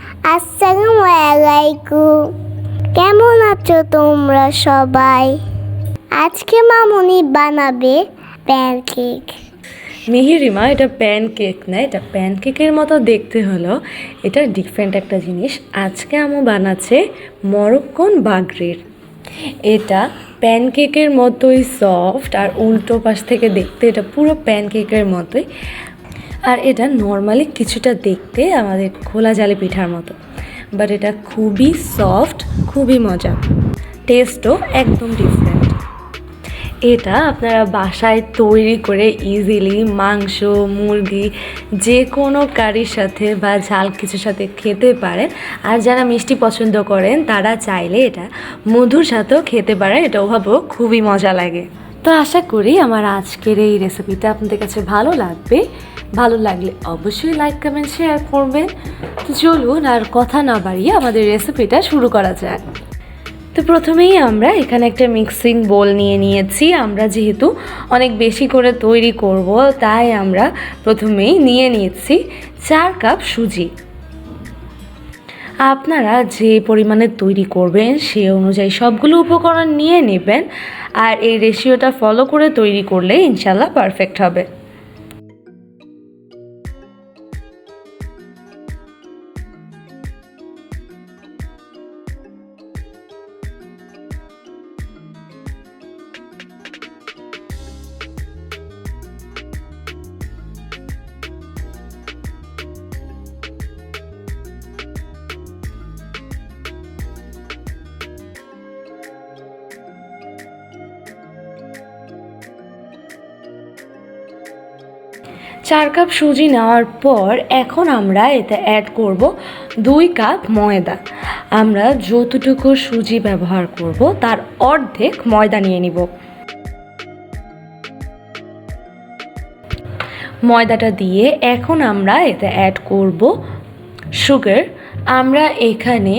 আসসালামু আলাইকুম। কেমন আছো তোমরা সবাই? আজকে মামুনি বানাবে প্যানকেক। মিহিরিমা, এটা প্যানকেক না, এটা প্যানকেকের মতো দেখতে হলো, এটা ডিফারেন্ট একটা জিনিস। আজকে আমু বানাচ্ছে মরক্কন বাগরির। এটা প্যানকেকের মতোই সফট, আর উল্টো পাশ থেকে দেখতে এটা পুরো প্যানকেকের মতোই। আর এটা নর্মালি কিছুটা দেখতে আমাদের খোলা জালি পিঠার মতো, বাট এটা খুবই সফট, খুবই মজা, টেস্টও একদম ডিফারেন্ট। এটা আপনারা বাসায় তৈরি করে ইজিলি মাংস, মুরগি, যে কোনো কারির সাথে বা ঝাল কিছুর সাথে খেতে পারেন। আর যারা মিষ্টি পছন্দ করেন তারা চাইলে এটা মধুর সাথেও খেতে পারেন, এটা ওভাবেও খুবই মজা লাগে। তো আশা করি আমার আজকের এই রেসিপিটা আপনাদের কাছে ভালো লাগবে। ভালো লাগলে অবশ্যই লাইক, কমেন্ট, শেয়ার করবেন। তো চলুন আর কথা না বাড়িয়ে আমাদের রেসিপিটা শুরু করা যায়। তো প্রথমেই আমরা এখানে একটা মিক্সিং বোল নিয়ে নিয়েছি। আমরা যেহেতু অনেক বেশি করে তৈরি করব, তাই আমরা প্রথমেই নিয়ে নিয়েছি 4 কাপ সুজি। আপনারা যে পরিমাণে তৈরি করবেন সে অনুযায়ী সবগুলো উপকরণ নিয়ে নেবেন, আর এই রেশিওটা ফলো করে তৈরি করলে ইনশাল্লাহ পারফেক্ট হবে। চার কাপ সুজি নেওয়ার পর এখন আমরা এতে অ্যাড করব 2 কাপ ময়দা। আমরা যতটুকু সুজি ব্যবহার করব তার অর্ধেক ময়দা নিয়ে নিব। ময়দাটা দিয়ে এখন আমরা এতে অ্যাড করব সুগার। আমরা এখানে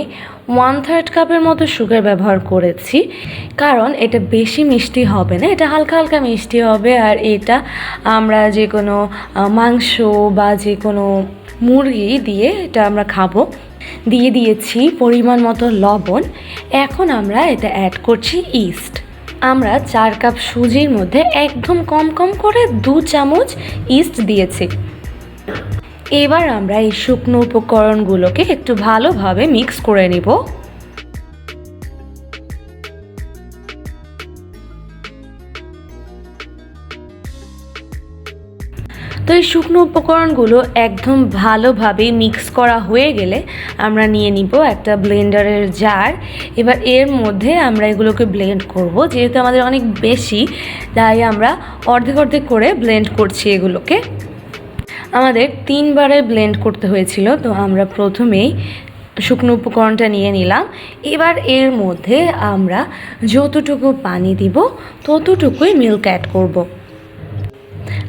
1/3 কাপের মতো সুগার ব্যবহার করেছি, কারণ এটা বেশি মিষ্টি হবে না, এটা হালকা হালকা মিষ্টি হবে। আর এটা আমরা যে কোনো মাংস বা যে কোনো মুরগি দিয়ে এটা আমরা খাবো। দিয়ে দিয়েছি পরিমাণ মতো লবণ। এখন আমরা এতে অ্যাড করছি ইস্ট। আমরা 4 কাপ সুজির মধ্যে একদম কম কম করে 2 চামচ ইস্ট দিয়েছি। এবার আমরা এই শুকনো উপকরণগুলোকে একটু ভালোভাবে মিক্স করে নিব। তো এই শুকনো উপকরণগুলো একদম ভালোভাবে মিক্স করা হয়ে গেলে আমরা নিয়ে নিব একটা ব্লেন্ডারের জার। এবার এর মধ্যে আমরা এগুলোকে ব্লেন্ড করব। যেহেতু আমাদের অনেক বেশি, তাই আমরা অর্ধেক অর্ধেক করে ব্লেন্ড করছি এগুলোকে। আমাদের 3 বারে ব্লেন্ড করতে হয়েছিল, তো আমরা প্রথমেই শুকনো উপকরণটা নিয়ে নিলাম। এবার এর মধ্যে আমরা যতটুকু পানি দিব ততটুকুই মিল্ক অ্যাড করব।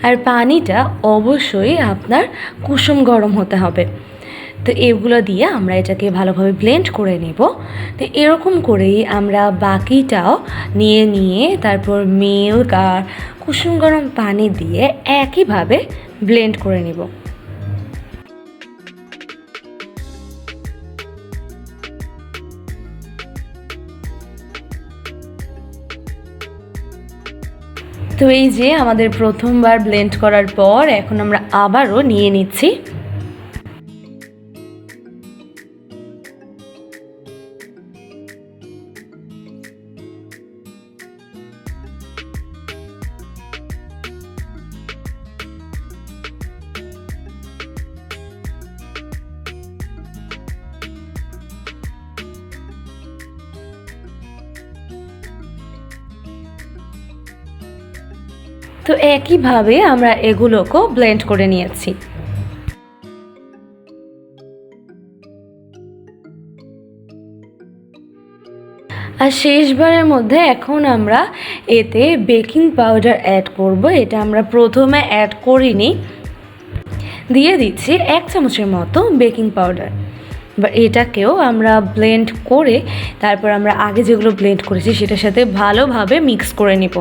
আর পানিটা অবশ্যই আপনার কুসুম গরম হতে হবে। তো এগুলো দিয়ে আমরা এটাকে ভালোভাবে ব্লেন্ড করে নেব। তো এরকম করেই আমরা বাকিটাও নিয়ে তারপর মিল্ক আর কুসুম গরম পানি দিয়ে একইভাবে ব্লেন্ড করে নেব। তো এই যে আমাদের প্রথমবার ব্লেন্ড করার পর এখন আমরা আবারও নিয়ে নিচ্ছি। তো একইভাবে আমরা এগুলোকেও ব্লেন্ড করে নিয়েছি। আর শেষবারের মধ্যে এখন আমরা এতে বেকিং পাউডার অ্যাড করব। এটা আমরা প্রথমে অ্যাড করিনি, দিয়ে দিচ্ছি 1 চামচের মতো বেকিং পাউডার। এবার এটাকেও আমরা ব্লেন্ড করে তারপর আমরা আগে যেগুলো ব্লেন্ড করেছি সেটার সাথে ভালোভাবে মিক্স করে নিব।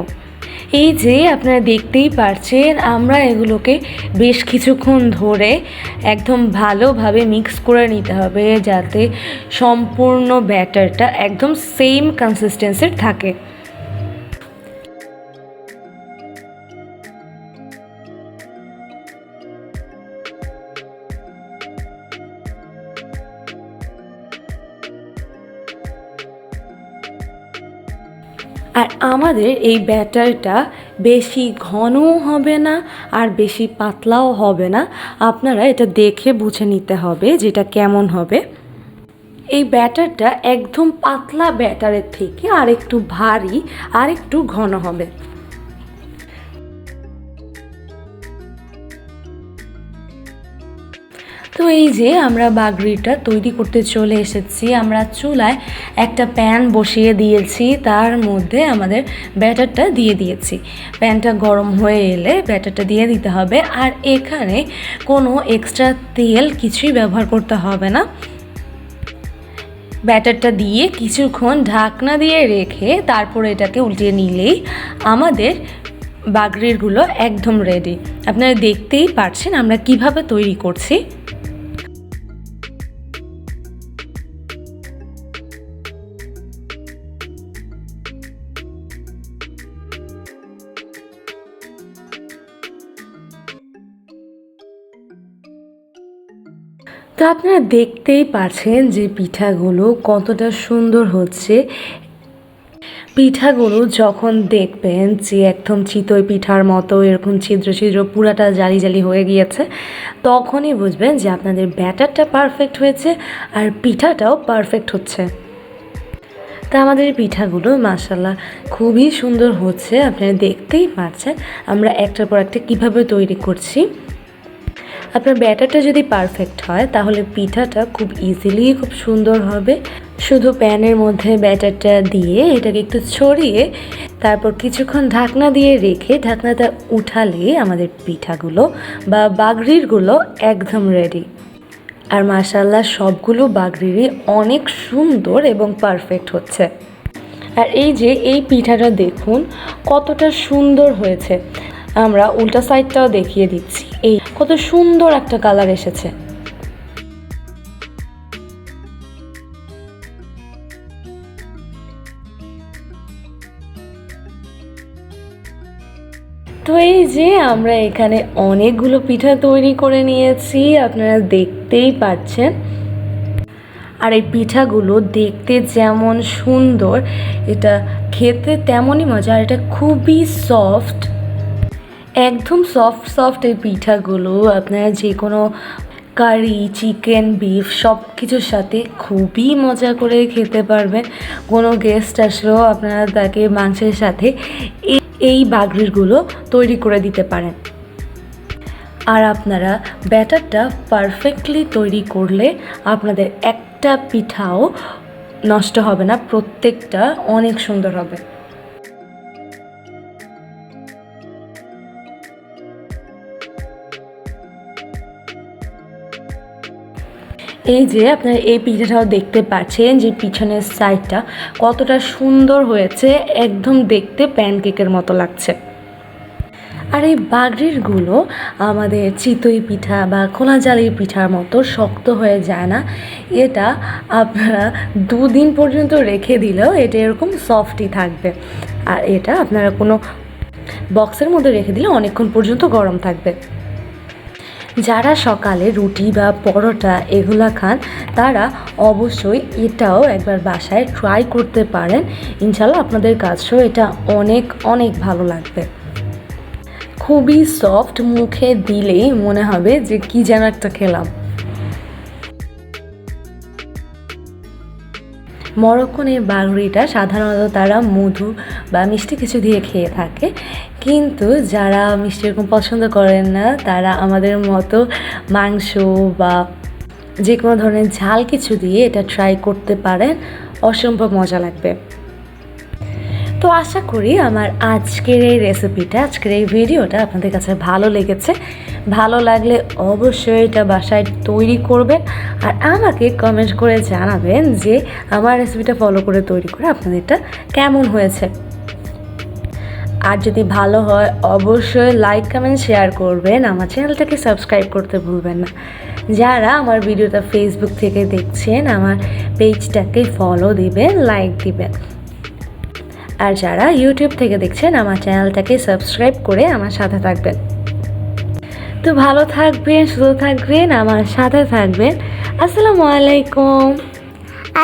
এই যে আপনারা দেখতেই পারছেন আমরা এগুলোকে বেশ কিছুক্ষণ ধরে একদম ভালোভাবে মিক্স করে নিতে হবে যাতে সম্পূর্ণ ব্যাটারটা একদম সেম কনসিস্টেন্সির থাকে। আর আমাদের এই ব্যাটারটা বেশি ঘনও হবে না আর বেশি পাতলাও হবে না, আপনারা এটা দেখে বুঝে নিতে হবে যেটা কেমন হবে। এই ব্যাটারটা একদম পাতলা ব্যাটারের থেকে আর একটু ভারী আর একটু ঘন হবে। তো এই যে আমরা বাগড়িটা তৈরি করতে চলে এসেছি। আমরা চুলায় একটা প্যান বসিয়ে দিয়েছি, তার মধ্যে আমাদের ব্যাটারটা দিয়ে দিয়েছি। প্যানটা গরম হয়ে এলে ব্যাটারটা দিয়ে দিতে হবে। আর এখানে কোনো এক্সট্রা তেল কিছুই ব্যবহার করতে হবে না। ব্যাটারটা দিয়ে কিছুক্ষণ ঢাকনা দিয়ে রেখে তারপর এটাকে উল্টিয়ে নিলেই আমাদের বাগড়িগুলো একদম রেডি। আপনারা দেখতেই পারছেন আমরা কিভাবে তৈরি করছি। তো আপনারা দেখতেই পাচ্ছেন যে পিঠাগুলো কতটা সুন্দর হচ্ছে। পিঠাগুলো যখন দেখবেন যে একদম চিতই পিঠার মতো এরকম ছিদ্র ছিদ্র পুরাটা জালি জালি হয়ে গিয়েছে, তখনই বুঝবেন যে আপনাদের ব্যাটারটা পারফেক্ট হয়েছে আর পিঠাটাও পারফেক্ট হচ্ছে। তা আমাদের পিঠাগুলো মাশাআল্লাহ খুবই সুন্দর হচ্ছে। আপনারা দেখতেই পাচ্ছেন আমরা একটার পর একটা কীভাবে তৈরি করছি। আপনার ব্যাটারটা যদি পারফেক্ট হয় তাহলে পিঠাটা খুব ইজিলি খুব সুন্দর হবে। শুধু প্যানের মধ্যে ব্যাটারটা দিয়ে এটাকে একটু ছড়িয়ে তারপর কিছুক্ষণ ঢাকনা দিয়ে রেখে ঢাকনাটা উঠালে আমাদের পিঠাগুলো বা বাগড়িরগুলো একদম রেডি। আর মাশাআল্লাহ সবগুলো বাগড়িরই অনেক সুন্দর এবং পারফেক্ট হচ্ছে। আর এই যে এই পিঠাটা দেখুন কতটা সুন্দর হয়েছে। আমরা উল্টা সাইডটাও দেখিয়ে দিচ্ছি, এই কত সুন্দর একটা কালার এসেছে। তো এই যে আমরা এখানে অনেকগুলো পিঠা তৈরি করে নিয়েছি, আপনারা দেখতেই পাচ্ছেন। আর এই পিঠাগুলো দেখতে যেমন সুন্দর এটা খেতে তেমনই মজা। আর এটা খুবই সফট, একদম সফট সফট এই পিঠাগুলো। আপনারা যে কোনো কারি, চিকেন, বিফ সব কিছুর সাথে খুবই মজা করে খেতে পারবেন। কোনো গেস্ট আসলেও আপনারা তাকে মাংসের সাথে এই বাগড়িগুলো তৈরি করে দিতে পারেন। আর আপনারা ব্যাটারটা পারফেক্টলি তৈরি করলে আপনাদের একটা পিঠাও নষ্ট হবে না, প্রত্যেকটা অনেক সুন্দর হবে। এই যে আপনারা এই পিঠাটাও দেখতে পাচ্ছেন যে পিছনের সাইডটা কতটা সুন্দর হয়েছে, একদম দেখতে প্যানকেকের মতো লাগছে। আর এই বাগড়িরগুলো আমাদের চিতই পিঠা বা খোলা জালির পিঠার মতো শক্ত হয়ে যায় না। এটা আপনারা 2 দিন পর্যন্ত রেখে দিলেও এটা এরকম সফটই থাকবে। আর এটা আপনারা কোনো বক্সের মধ্যে রেখে দিলে অনেকক্ষণ পর্যন্ত গরম থাকবে। যারা সকালে রুটি বা পরোটা এগুলা খান তারা অবশ্যই এটাও একবার বাসায় ট্রাই করতে পারেন। ইনশাল্লাহ আপনাদের কাছেও এটা অনেক অনেক ভালো লাগবে। খুবই সফট, মুখে দিলেই মনে হবে যে কি যেন একটা খেলাম। মরক্কোন এই বাগড়িটা সাধারণত তারা মধু বা মিষ্টি কিছু দিয়ে খেয়ে থাকে, কিন্তু যারা মিষ্টি এরকম পছন্দ করেন না তারা আমাদের মতো মাংস বা যে কোনো ধরনের ঝাল কিছু দিয়ে এটা ট্রাই করতে পারেন, অসম্ভব মজা লাগবে। তো আশা করি আমার আজকের এই রেসিপিটা, আজকের এই ভিডিওটা আপনাদের কাছে ভালো লেগেছে। ভালো লাগলে অবশ্যই এটা বাসায় তৈরি করবেন আর আমাকে কমেন্ট করে জানাবেন যে আমার রেসিপিটা ফলো করে তৈরি করে আপনাদের এটা কেমন হয়েছে। আর যদি ভালো হয় অবশ্যই লাইক কমেন্ট শেয়ার করবেন, আমার চ্যানেলটাকে সাবস্ক্রাইব করতে ভুলবেন না। যারা আমার ভিডিওটা ফেসবুক থেকে দেখছেন আমার পেজটাকে ফলো দিবেন, লাইক দিবেন। আর যারা ইউটিউব থেকে দেখছেন আমার চ্যানেলটাকে সাবস্ক্রাইব করে আমার সাথে থাকবেন। তো ভালো থাকবেন, সুস্থ থাকবেন, আমার সাথে থাকবেন। আসসালামু আলাইকুম।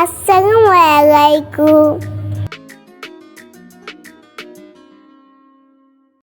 আসসালামু আলাইকুম।